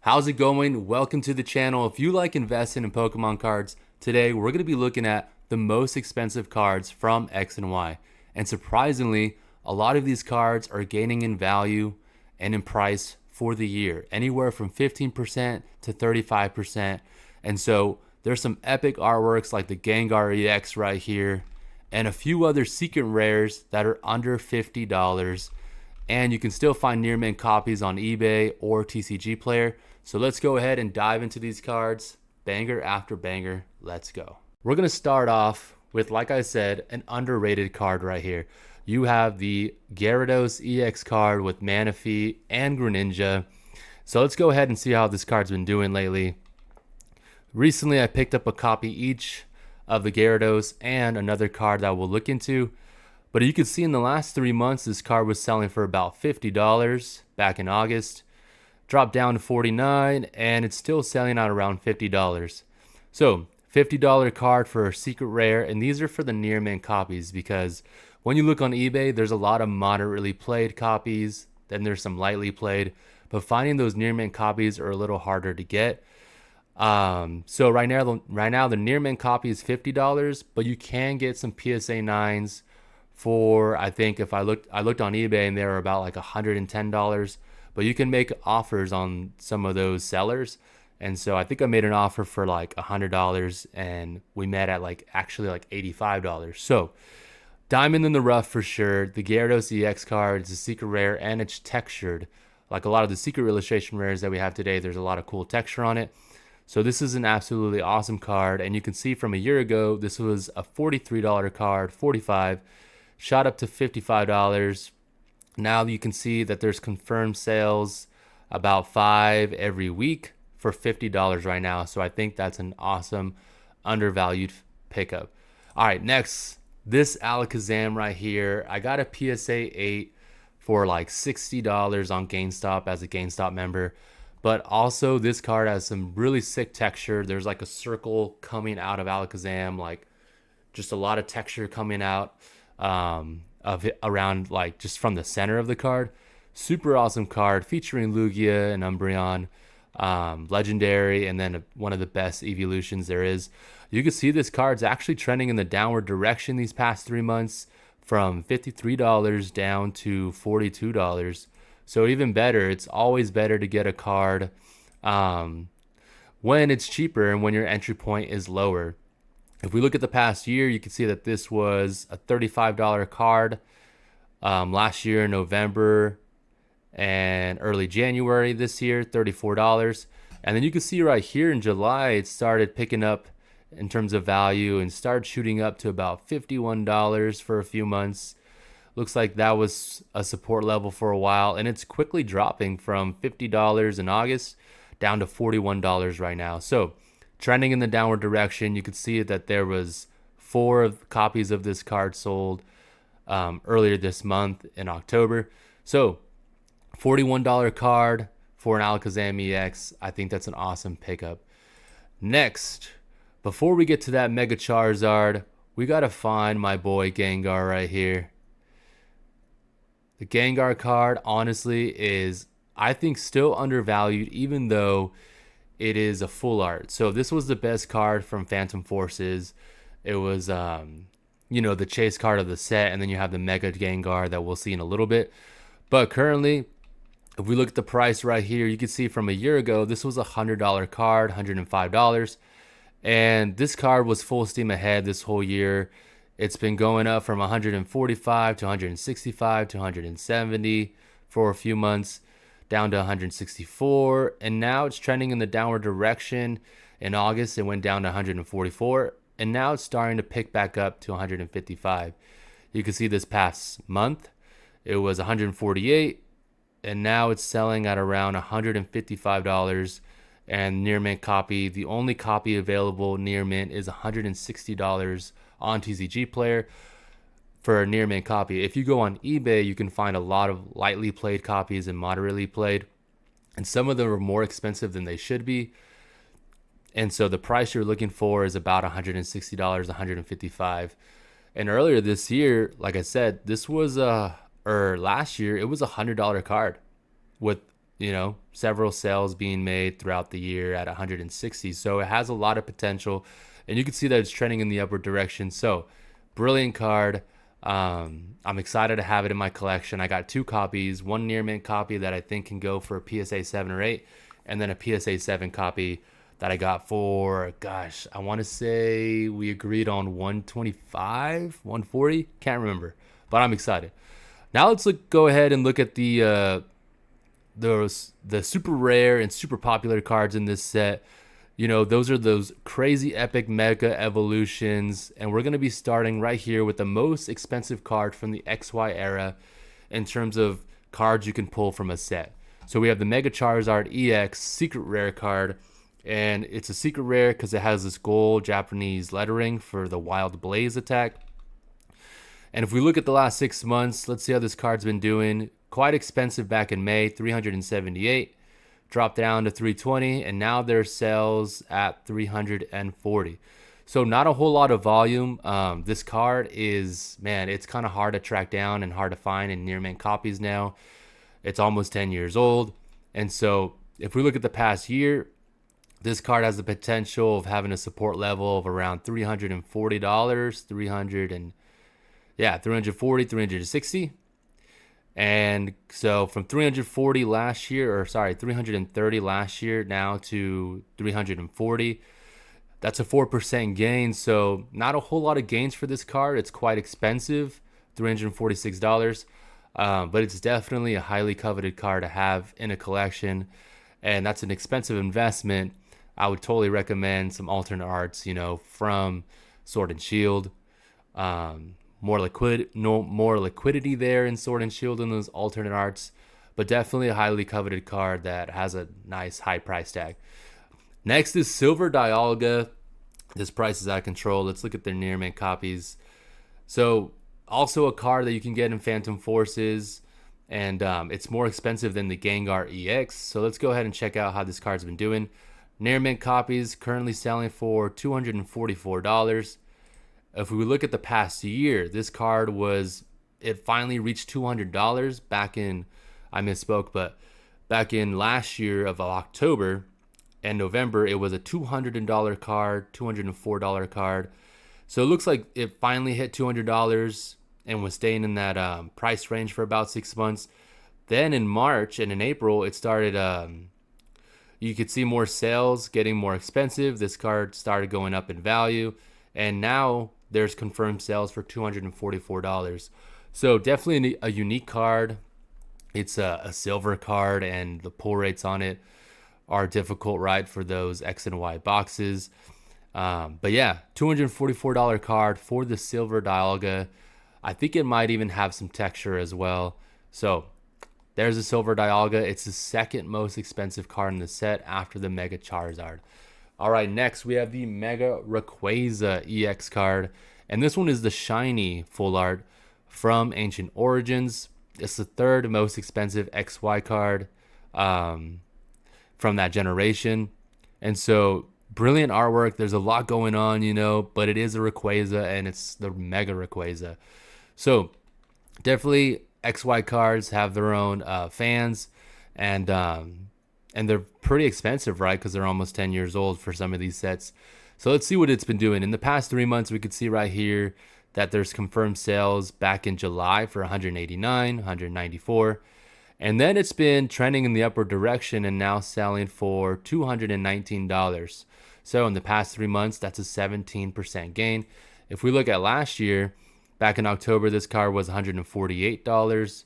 How's it going? Welcome to the channel. If you like investing in Pokemon cards, today we're going to be looking at the most expensive cards from X and Y. And surprisingly, a lot of these cards are gaining in value and in price for the year, anywhere from 15% to 35%. And so there's some epic artworks like the Gengar EX right here and a few other secret rares that are under $50. And you can still find near mint copies on eBay or TCG Player. So let's go ahead and dive into these cards, banger after banger. Let's go. We're going to start off with, like I said, an underrated card right here. You have the Gyarados EX card with Manaphy and Greninja. So let's go ahead and see how this card's been doing lately. Recently, I picked up a copy each of the Gyarados and another card that we'll look into. But you can see in the last 3 months, this card was selling for about $50 back in August. Dropped down to $49, and it's still selling at around $50. So, $50 card for a secret rare, and these are for the near mint copies because when you look on eBay, there's a lot of moderately played copies, then there's some lightly played, but finding those near mint copies are a little harder to get. So right now the near mint copy is $50, but you can get some PSA 9s for, I think if I looked on eBay and they were about like $110, but you can make offers on some of those sellers. And so I think I made an offer for like $100 and we met at actually like $85. So diamond in the rough for sure. The Gyarados EX card is a secret rare and it's textured. Like a lot of the secret illustration rares that we have today, there's a lot of cool texture on it. So this is an absolutely awesome card. And you can see from a year ago, this was a $43 card, $45, shot up to $55. Now you can see that there's confirmed sales about 5 every week for $50 right now. So I think that's an awesome undervalued pickup. All right, next, this Alakazam right here. I got a PSA 8 for like $60 on GameStop as a GameStop member. But also this card has some really sick texture. There's like a circle coming out of Alakazam, like just a lot of texture coming out of it around, like just from the center of the card. Super awesome card featuring Lugia and Umbreon, legendary, and then one of the best evolutions there is. You can see this card's actually trending in the downward direction these past 3 months from $53 down to $42. So even better, it's always better to get a card when it's cheaper and when your entry point is lower. If we look at the past year, you can see that this was a $35 card last year in November and early January this year, $34. And then you can see right here in July, it started picking up in terms of value and started shooting up to about $51 for a few months. Looks like that was a support level for a while, and it's quickly dropping from $50 in August down to $41 right now. So trending in the downward direction. You could see that there was 4 copies of this card sold earlier this month in October. So $41 card for an Alakazam EX. I think that's an awesome pickup. Next, before we get to that Mega Charizard, we got to find my boy Gengar right here. The Gengar card, honestly, is, I think, still undervalued, even though it is a full art. So this was the best card from Phantom Forces. It was, the chase card of the set, and then you have the Mega Gengar that we'll see in a little bit. But currently, if we look at the price right here, you can see from a year ago, this was a $100 card, $105. And this card was full steam ahead this whole year. It's been going up from 145 to 165 to 170 for a few months, down to 164, and now it's trending in the downward direction. In August, it went down to 144, and now it's starting to pick back up to 155. You can see this past month, it was 148, and now it's selling at around $155. And near mint copy, the only copy available near mint is $160 on TCG Player for a near mint copy. If you go on eBay, you can find a lot of lightly played copies and moderately played, and some of them are more expensive than they should be. And so the price you're looking for is about $160, $155. And earlier this year, like I said, this was or last year, it was a $100 card with several sales being made throughout the year at 160. So it has a lot of potential, and you can see that it's trending in the upward direction. So brilliant card. I'm excited to have it in my collection. I got 2 copies, one near mint copy that I think can go for a PSA 7 or 8, and then a PSA 7 copy that I got for, gosh, I want to say we agreed on 125, 140, can't remember, but I'm excited. Now let's go ahead and look at the super rare and super popular cards in this set. Those are those crazy epic mega evolutions, and we're going to be starting right here with the most expensive card from the XY era in terms of cards you can pull from a set. So we have the Mega Charizard EX secret rare card, and it's a secret rare because it has this gold Japanese lettering for the Wild Blaze attack. And if we look at the last 6 months, let's see how this card's been doing. Quite expensive back in May, 378. Dropped down to 320, and now their sales at 340. So not a whole lot of volume. This card is, man, it's kind of hard to track down and hard to find in near mint copies now. It's almost 10 years old. And so if we look at the past year, this card has the potential of having a support level of around $340, 340, 360. And so from 330 last year now to 340, that's a 4% gain. So not a whole lot of gains for this card. It's quite expensive, $346, but it's definitely a highly coveted card to have in a collection, and that's an expensive investment. I would totally recommend some alternate arts, from Sword and Shield. More liquidity there in Sword and Shield in those alternate arts, but definitely a highly coveted card that has a nice high price tag. Next is Silver Dialga. This price is out of control. Let's look at their near mint copies. So also a card that you can get in Phantom Forces, and it's more expensive than the Gengar EX. So let's go ahead and check out how this card's been doing. Near mint copies currently selling for $244. If we look at the past year, this card it finally reached $200 back in last year of October and November. It was a $200 card, $204 card. So it looks like it finally hit $200 and was staying in that price range for about 6 months. Then in March and in April, it started, you could see more sales getting more expensive. This card started going up in value, and now there's confirmed sales for $244. So definitely a unique card. It's a silver card, and the pull rates on it are difficult, right, for those X and Y boxes. But yeah, $244 card for the Silver Dialga. I think it might even have some texture as well. So there's the Silver Dialga. It's the second most expensive card in the set after the Mega Charizard. All right, next we have the Mega Rayquaza EX card, and this one is the shiny full art from Ancient Origins. It's the third most expensive XY card from that generation, and so brilliant artwork. There's a lot going on, but it is a Rayquaza, and it's the Mega Rayquaza. So definitely XY cards have their own fans, and they're pretty expensive, right? Because they're almost 10 years old for some of these sets. So let's see what it's been doing. In the past 3 months, we could see right here that there's confirmed sales back in July for 189, 194. And then it's been trending in the upward direction and now selling for $219. So in the past 3 months, that's a 17% gain. If we look at last year, back in October, this card was $148.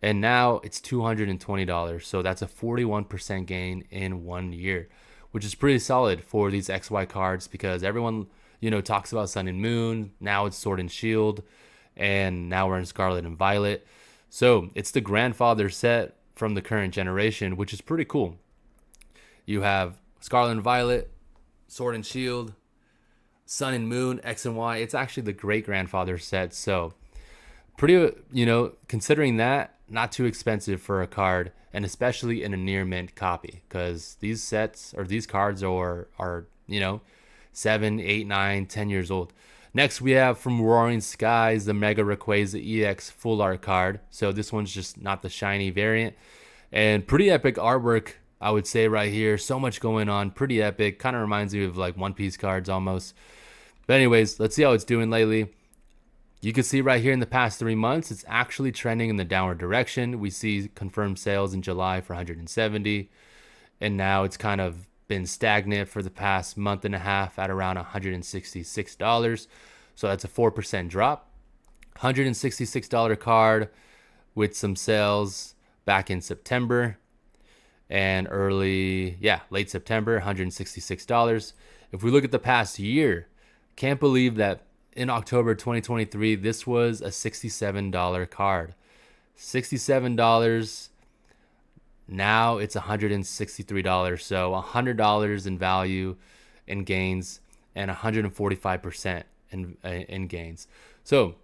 And now it's $220. So that's a 41% gain in 1 year, which is pretty solid for these XY cards, because everyone, talks about Sun and Moon. Now it's Sword and Shield, and now we're in Scarlet and Violet. So it's the grandfather set from the current generation, which is pretty cool. You have Scarlet and Violet, Sword and Shield, Sun and Moon, X and Y. It's actually the great grandfather set. So pretty, considering that, not too expensive for a card, and especially in a near mint copy, because these sets or these cards are 7, 8, 9, 10 years old. Next, we have from Roaring Skies the Mega Rayquaza EX Full Art card. So this one's just not the shiny variant. And pretty epic artwork, I would say, right here. So much going on. Pretty epic. Kind of reminds me of like One Piece cards almost. But anyways, let's see how it's doing lately. You can see right here in the past 3 months, it's actually trending in the downward direction. We see confirmed sales in July for 170, and now it's kind of been stagnant for the past month and a half at around $166. So that's a 4% drop. $166 card with some sales back in September and late September, $166. If we look at the past year, can't believe that in October 2023, this was a $67 card. $67. Now it's $163. So $100 in value in gains and 145% in gains. So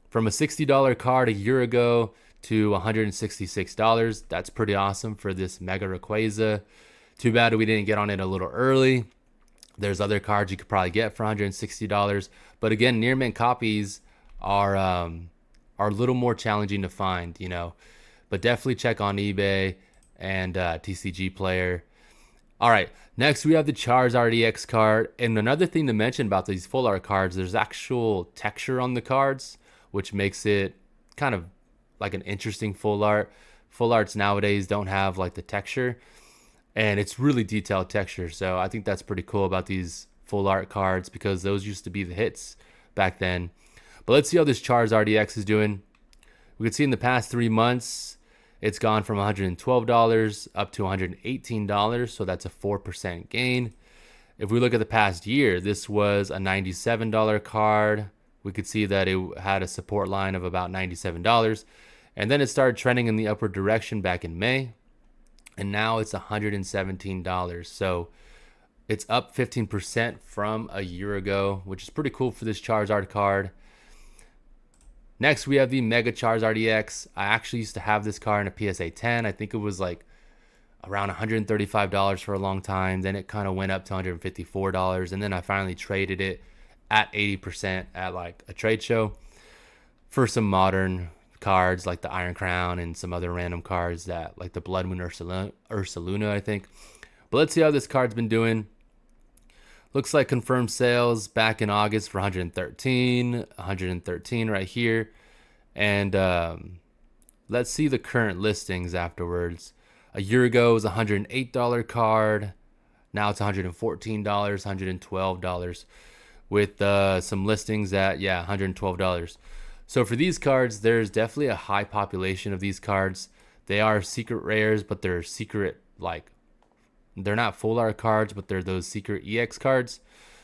from a $60 card a year ago to $166, that's pretty awesome for this Mega Rayquaza. Too bad we didn't get on it a little early. There's other cards you could probably get for $160, but again, near mint copies are a little more challenging to find, you know. But definitely check on eBay and TCG Player. All right, next we have the Charizard EX card, and another thing to mention about these full art cards, there's actual texture on the cards, which makes it kind of like an interesting full art. Full arts nowadays don't have like the texture, and it's really detailed texture. So I think that's pretty cool about these full art cards because those used to be the hits back then. But let's see how this Charizard EX is doing. We can see in the past 3 months, it's gone from $112 up to $118. So that's a 4% gain. If we look at the past year, this was a $97 card. We could see that it had a support line of about $97. And then it started trending in the upward direction back in May. And now it's $117. So it's up 15% from a year ago, which is pretty cool for this Charizard card. Next, we have the Mega Charizard EX. I actually used to have this card in a PSA 10. I think it was like around $135 for a long time. Then it kind of went up to $154. And then I finally traded it at 80% at like a trade show for some modern cards like the Iron Crown and some other random cards that like the Blood Moon Ursaluna, I think. But let's see how this card's been doing. Looks like confirmed sales back in August for 113 right here. And let's see the current listings afterwards. A year ago it was a $108 card. Now it's $114, $112 with some listings at, $112. So for these cards, there's definitely a high population of these cards. They are secret rares, but they're secret, like, they're not full art cards, but they're those secret EX cards.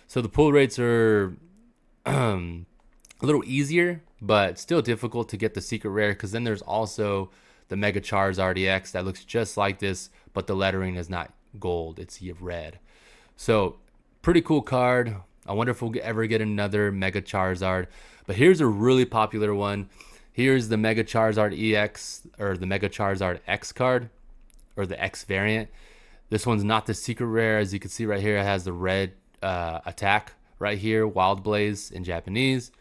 So the pull rates are a little easier, but still difficult to get the secret rare, because then there's also the Mega Charizard EX that looks just like this, but the lettering is not gold, it's red. So pretty cool card. I wonder if we'll ever get another Mega Charizard. But here's a really popular one. Here's the Mega Charizard EX, or the Mega Charizard X card, or the X variant. This one's not the secret rare. As you can see right here, it has the red attack right here, Wild Blaze in Japanese.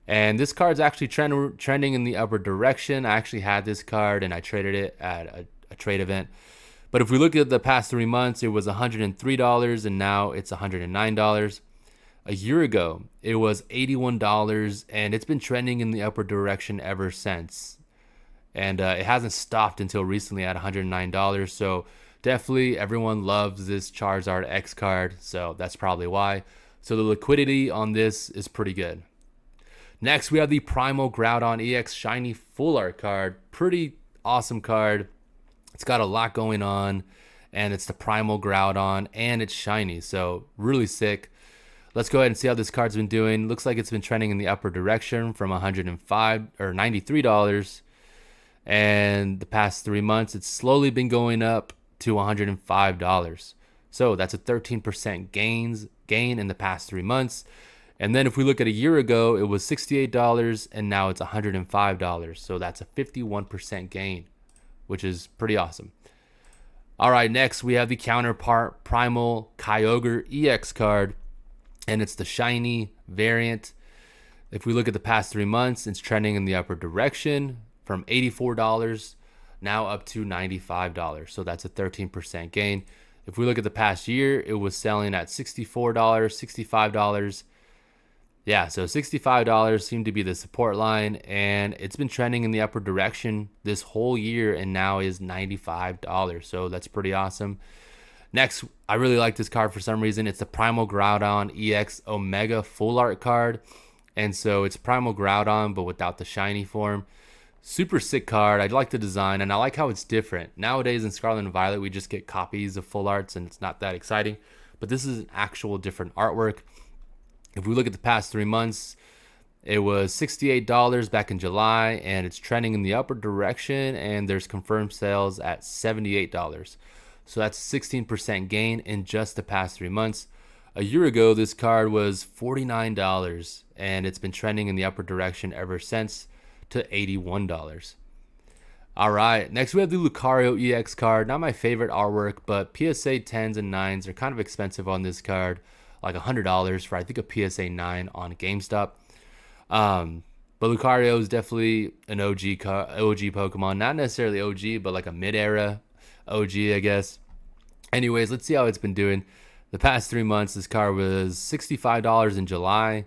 And this card's actually trending in the upward direction. I actually had this card and I traded it at a trade event. But if we look at the past 3 months, it was $103 and now it's $109. A year ago, it was $81 and it's been trending in the upward direction ever since. And it hasn't stopped until recently at $109. So definitely everyone loves this Charizard X card. So that's probably why. So the liquidity on this is pretty good. Next, we have the Primal Groudon EX Shiny Full Art card. Pretty awesome card. It's got a lot going on. And it's the Primal Groudon and it's shiny. So really sick. Let's go ahead and see how this card's been doing. Looks like it's been trending in the upward direction from $105 or $93. And the past 3 months, it's slowly been going up to $105. So that's a 13% gain in the past 3 months. And then if we look at a year ago, it was $68 and now it's $105. So that's a 51% gain, which is pretty awesome. All right, next we have the Counterpart Primal Kyogre EX card. And it's the shiny variant. If we look at the past 3 months, it's trending in the upward direction from $84 now up to $95. So that's a 13% gain. If we look at the past year, it was selling at $64, $65. Yeah, so $65 seemed to be the support line, and it's been trending in the upward direction this whole year and now is $95. So that's pretty awesome. Next, I really like this card for some reason. It's the Primal Groudon EX Omega Full Art card. And so it's Primal Groudon, but without the shiny form. Super sick card. I like the design, and I like how it's different. Nowadays in Scarlet and Violet, we just get copies of full arts, and it's not that exciting. But this is an actual different artwork. If we look at the past 3 months, it was $68 back in July, and it's trending in the upward direction, and there's confirmed sales at $78. So that's a 16% gain in just the past 3 months. A year ago, this card was $49, and it's been trending in the upward direction ever since to $81. All right, next we have the Lucario EX card. Not my favorite artwork, but PSA 10s and 9s are kind of expensive on this card, like $100 for I think a PSA 9 on GameStop. But Lucario is definitely an OG Pokemon, not necessarily OG, but like a mid-era OG, I guess. Anyways, let's see how it's been doing. The past 3 months, this card was $65 in July.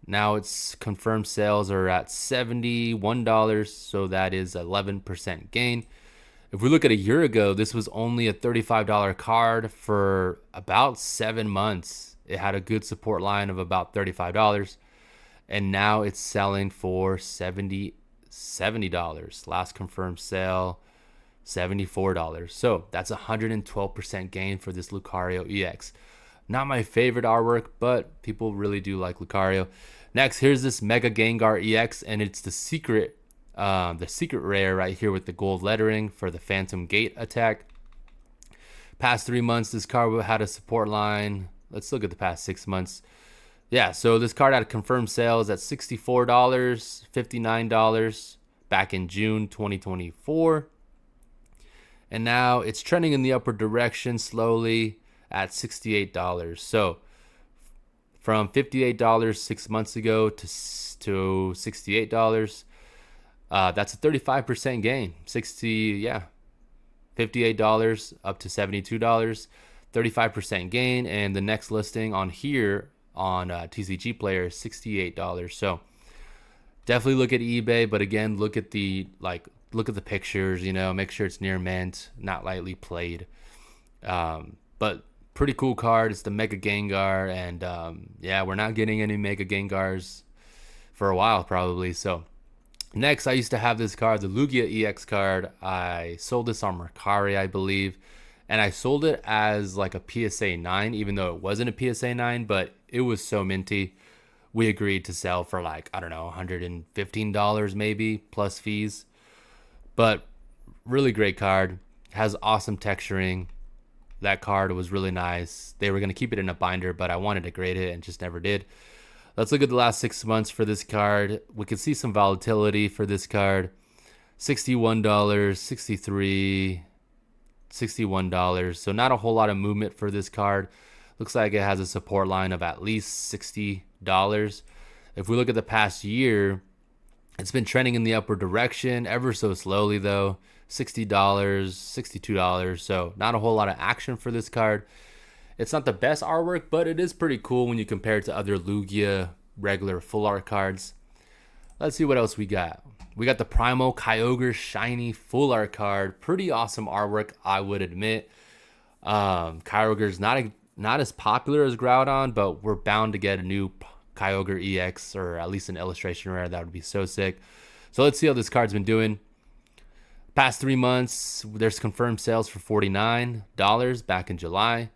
Now its confirmed sales are at $71, so that is 11% gain. If we look at a year ago, this was only a $35 card for about 7 months. It had a good support line of about $35, and now it's selling for $70. Last confirmed sale, $74. So that's a 112% gain for this Lucario EX. Not my favorite artwork, but people really do like Lucario. Next, here's this Mega Gengar EX, and it's the secret rare right here with the gold lettering for the Phantom Gate attack. Past 3 months, this card had a support line. Let's look at the past 6 months. Yeah, so this card had confirmed sales at $64, $59 back in June 2024. And now it's trending in the upward direction slowly at $68. So from $58 6 months ago to $68, that's a 35% gain. $58 up to $72, 35% gain. And the next listing on here on TCG Player is $68. So definitely look at eBay, but again, look at the pictures, make sure it's near mint, not lightly played. But pretty cool card. It's the Mega Gengar, and we're not getting any Mega Gengars for a while probably. So next, I used to have this card, the Lugia EX card. I sold this on Mercari, I believe, and I sold it as like a PSA 9, even though it wasn't a PSA 9, but it was so minty. We agreed to sell for like, I don't know, $115 maybe, plus fees. But really great card. Has awesome texturing. That card was really nice. They were going to keep it in a binder, but I wanted to grade it and just never did. Let's look at the last 6 months for this card. We can see some volatility for this card. $61, $63, $61. So not a whole lot of movement for this card. Looks like it has a support line of at least $60. If we look at the past year, it's been trending in the upward direction ever so slowly though. $60, $62. So not a whole lot of action for this card. It's not the best artwork, but it is pretty cool when you compare it to other Lugia regular full art cards. Let's see what else we got. We got the Primal Kyogre shiny full art card. Pretty awesome artwork, I would admit. Kyogre's not as popular as Groudon, but we're bound to get a new Kyogre EX, or at least an illustration rare. That would be so sick. So let's see how this card's been doing. Past 3 months, there's confirmed sales for $49 back in July.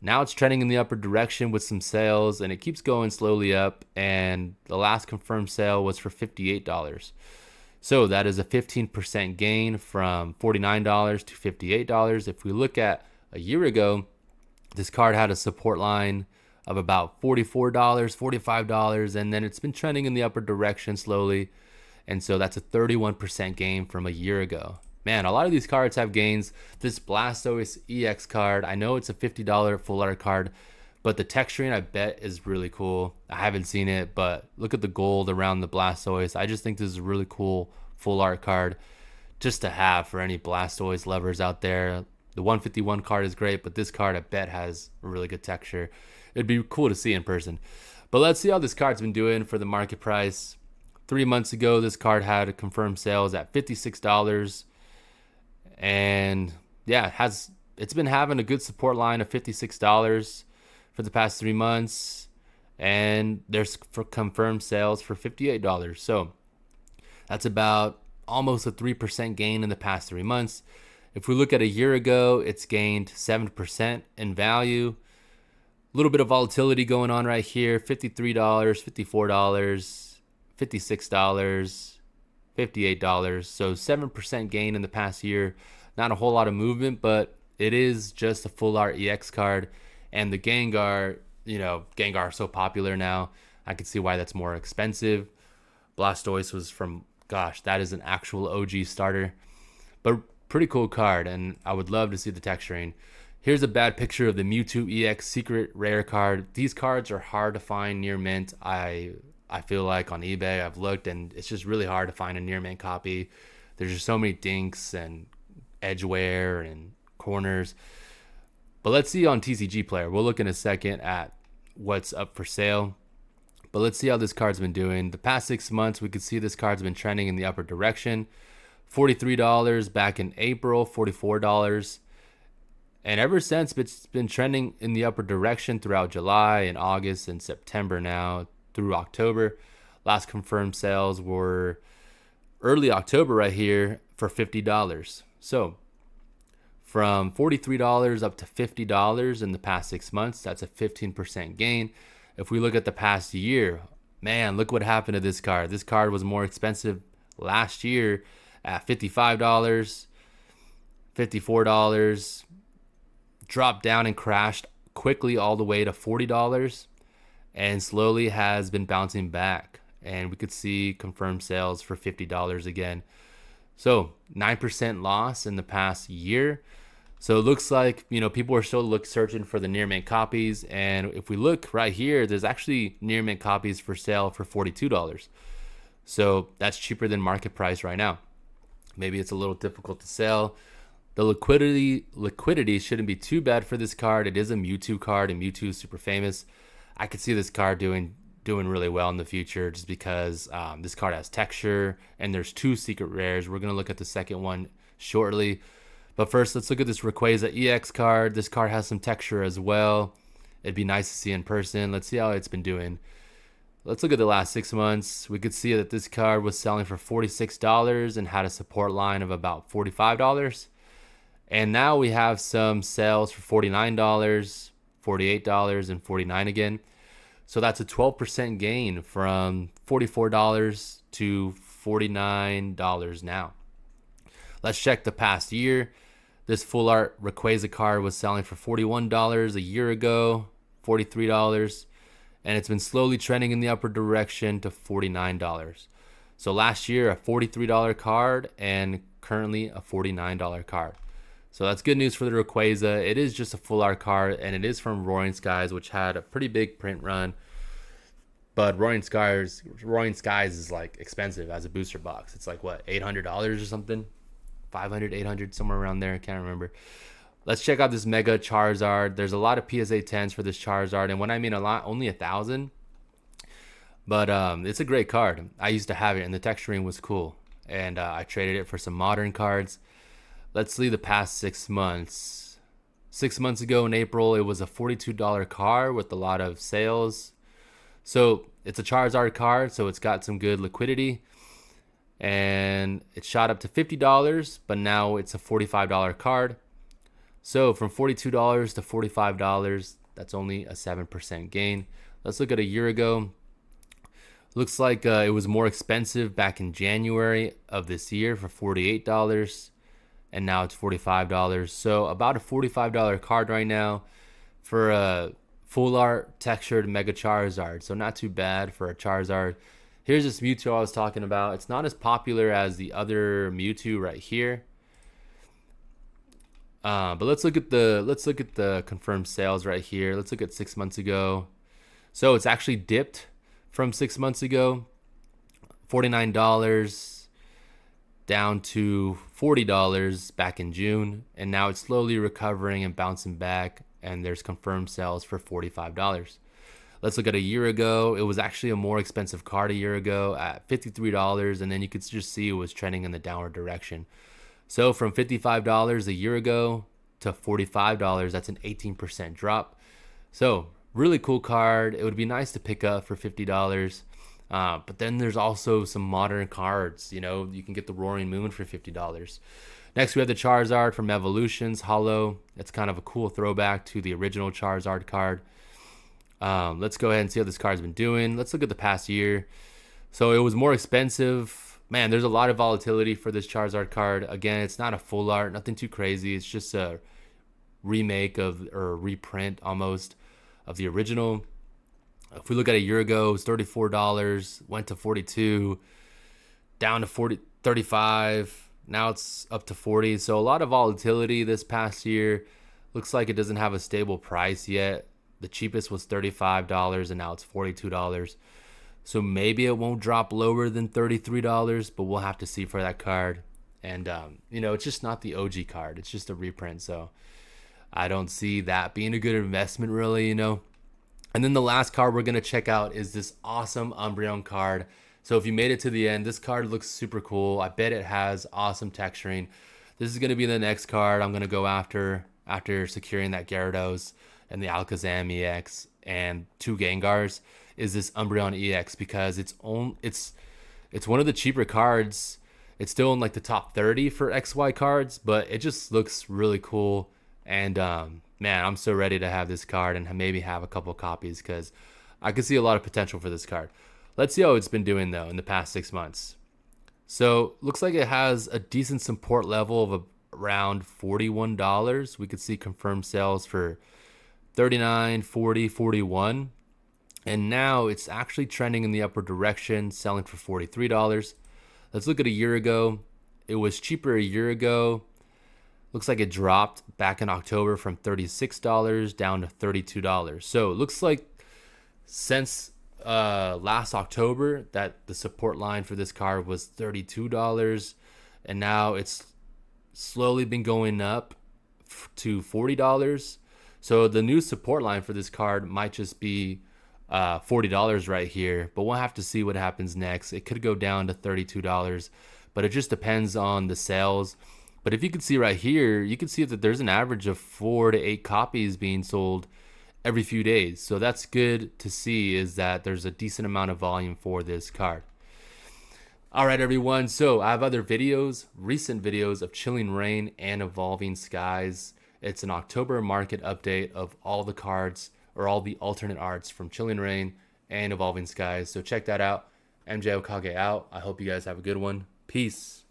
Now it's trending in the upward direction with some sales, and it keeps going slowly up, and the last confirmed sale was for $58. So that is a 15% gain from $49 to $58. If we look at a year ago, this card had a support line of about $44, $45, and then it's been trending in the upward direction slowly. And so that's a 31% gain from a year ago. Man, a lot of these cards have gains. This Blastoise EX card, I know it's a $50 full art card, but the texturing, I bet, is really cool. I haven't seen it, but look at the gold around the Blastoise. I just think this is a really cool full art card. just to have for any Blastoise lovers out there. The 151 card is great, but this card I bet has a really good texture. It'd be cool to see in person. But let's see how this card's been doing for the market price. 3 months ago, this card had confirmed sales at $56. And yeah, it's been having a good support line of $56 for the past 3 months. And there's for confirmed sales for $58. So that's about almost a 3% gain in the past 3 months. If we look at a year ago, it's gained 7% in value. A little bit of volatility going on right here. $53, $54, $56, $58. So 7% gain in the past year. Not a whole lot of movement, but it is just a full art EX card. And the Gengar, Gengar is so popular now. I can see why that's more expensive. Blastoise was from, gosh, that is an actual OG starter. But pretty cool card, and I would love to see the texturing. Here's a bad picture of the Mewtwo EX secret rare card. These cards are hard to find near mint. I feel like on eBay I've looked, and it's just really hard to find a near mint copy. There's just so many dinks and edge wear and corners. But let's see on TCG Player. We'll look in a second at what's up for sale. But let's see how this card's been doing. The past 6 months, we could see this card's been trending in the upper direction. $43 back in April, $44. And ever since, it's been trending in the upper direction throughout July and August and September now through October. Last confirmed sales were early October right here for $50. So from $43 up to $50 in the past 6 months, that's a 15% gain. If we look at the past year, man, look what happened to this card. This card was more expensive last year at $55, $54, dropped down and crashed quickly all the way to $40, and slowly has been bouncing back. And we could see confirmed sales for $50 again. So 9% loss in the past year. So it looks like, people are still searching for the near mint copies. And if we look right here, there's actually near mint copies for sale for $42. So that's cheaper than market price right now. Maybe it's a little difficult to sell. The liquidity shouldn't be too bad for this card. It is a Mewtwo card, and Mewtwo is super famous. I could see this card doing really well in the future just because this card has texture, and there's 2 secret rares. We're going to look at the second one shortly. But first, let's look at this Rayquaza EX card. This card has some texture as well. It'd be nice to see in person. Let's see how it's been doing. Let's look at the last 6 months. We could see that this card was selling for $46 and had a support line of about $45. And now we have some sales for $49, $48, and $49 again. So that's a 12% gain from $44 to $49 now. Let's check the past year. This full art Rayquaza card was selling for $41 a year ago, $43, and it's been slowly trending in the upper direction to $49. So last year, a $43 card, and currently a $49 card. So that's good news for the Rayquaza. It is just a full art card, and it is from Roaring Skies, which had a pretty big print run. But Roaring Skies is like expensive as a booster box. It's like what, $800 or something? 500, 800, somewhere around there. I can't remember. Let's check out this Mega Charizard. There's a lot of PSA 10s for this Charizard, and when I mean a lot, only 1,000. But it's a great card. I used to have it, and the texturing was cool. And I traded it for some modern cards. Let's see the past 6 months. 6 months ago in April, it was a $42 card with a lot of sales. So it's a Charizard card, so it's got some good liquidity. And it shot up to $50, but now it's a $45 card. So from $42 to $45, that's only a 7% gain. Let's look at a year ago. Looks like it was more expensive back in January of this year for $48, and now it's $45. So about a $45 card right now for a full art textured Mega Charizard. So not too bad for a Charizard. Here's this Mewtwo I was talking about. It's not as popular as the other Mewtwo right here. But let's look at the confirmed sales right here. Let's look at 6 months ago. So it's actually dipped from 6 months ago. $49. down to $40 back in June, and now it's slowly recovering and bouncing back, and there's confirmed sales for $45. Let's look at a year ago. It was actually a more expensive card a year ago at $53, and then you could just see it was trending in the downward direction. So from $55 a year ago to $45, that's an 18% drop. So really cool card. It would be nice to pick up for $50. But then there's also some modern cards. You know, you can get the Roaring Moon for $50. Next, we have the Charizard from Evolutions Holo. It's kind of a cool throwback to the original Charizard card. Let's go ahead and see how this card's been doing. Let's look at the past year. So it was more expensive. Man, there's a lot of volatility for this Charizard card. Again, it's not a full art, nothing too crazy. It's just a remake of, or a reprint almost, of the original. If we look at a year ago, it was $34, went to $42, down to $35. Now it's up to $40. So a lot of volatility this past year. Looks like it doesn't have a stable price yet. The cheapest was $35, and now it's $42. So maybe it won't drop lower than $33, but we'll have to see for that card. And, you know, it's just not the OG card. It's just a reprint. So I don't see that being a good investment, really, you know. And then the last card we're going to check out is this awesome Umbreon card. So if you made it to the end, this card looks super cool. I bet it has awesome texturing. This is going to be the next card I'm going to go after securing that Gyarados and the Alakazam EX and 2 Gengars, is this Umbreon EX, because it's one of the cheaper cards. It's still in like the top 30 for XY cards, but it just looks really cool. And man, I'm so ready to have this card and maybe have a couple copies, because I can see a lot of potential for this card. Let's see how it's been doing though in the past 6 months. So looks like it has a decent support level of around $41. We could see confirmed sales for $39, $40, $41. And now it's actually trending in the upward direction, selling for $43. Let's look at a year ago. It was cheaper a year ago. Looks like it dropped back in October from $36 down to $32. So it looks like since last October that the support line for this card was $32, and now it's slowly been going up to $40. So the new support line for this card might just be $40 right here, but we'll have to see what happens next. It could go down to $32, but it just depends on the sales. But if you can see right here, you can see that there's an average of 4 to 8 copies being sold every few days. So that's good to see, is that there's a decent amount of volume for this card. All right, everyone. So I have other videos, recent videos of Chilling Reign and Evolving Skies. It's an October market update of all the cards, or all the alternate arts from Chilling Reign and Evolving Skies. So check that out. MJ Okage out. I hope you guys have a good one. Peace.